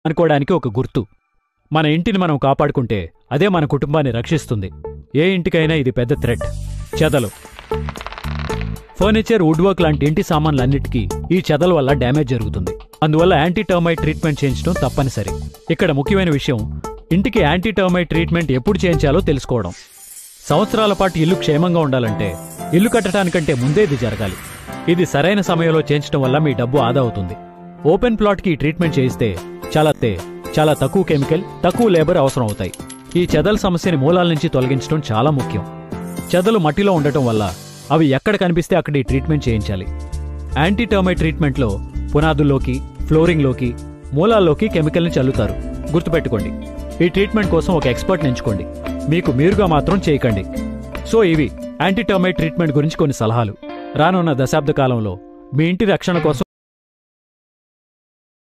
అనుకోవడానికి ఒక గుర్తు. మన ఇంటిని మనం కాపాడుకుంటే అదే మన కుటుంబాన్ని రక్షిస్తుంది. ఏ ఇంటికైనా ఇది పెద్ద థ్రెట్. చెదలు. ఫర్నిచర్, వుడ్ వర్క్ లాంటి ఇంటి సామాన్లన్నిటికీ ఈ చెదల వల్ల డ్యామేజ్ జరుగుతుంది. అందువల్ల యాంటీ టర్మైట్ ట్రీట్మెంట్ చేయించడం తప్పనిసరి. ఇక్కడ ముఖ్యమైన విషయం, ఇంటికి యాంటీ టర్మైట్ ట్రీట్మెంట్ ఎప్పుడు చేయించాలో తెలుసుకోవడం. సంవత్సరాల పాటు ఇల్లు క్షేమంగా ఉండాలంటే ఇల్లు కట్టడానికంటే ముందే ఇది జరగాలి. ఇది సరైన సమయంలో చేయించడం వల్ల మీ డబ్బు ఆదా అవుతుంది. ఓపెన్ ప్లాట్కి ఈ ట్రీట్మెంట్ చేయిస్తే చాలా తక్కువ కెమికల్, తక్కువ లేబర్ అవసరం అవుతాయి. ఈ చెదల సమస్యని మూలాల నుంచి తొలగించడం చాలా ముఖ్యం. చెదలు మట్టిలో ఉండటం వల్ల అవి ఎక్కడ కనిపిస్తే అక్కడ ఈ ట్రీట్మెంట్ చేయించాలి. యాంటీ టర్మైట్ ట్రీట్మెంట్లో పునాదుల్లోకి, ఫ్లోరింగ్లోకి, మూలాల్లోకి కెమికల్ని చల్లుతారు. గుర్తుపెట్టుకోండి, ఈ ట్రీట్మెంట్ కోసం ఒక ఎక్స్పర్ట్ని ఎంచుకోండి. మీకు మీరుగా మాత్రం చేయకండి. సో ఇవి యాంటీ టర్మైట్ ట్రీట్మెంట్ గురించి కొన్ని సలహాలు. రానున్న దశాబ్ద కాలంలో మీ ఇంటి రక్షణ కోసం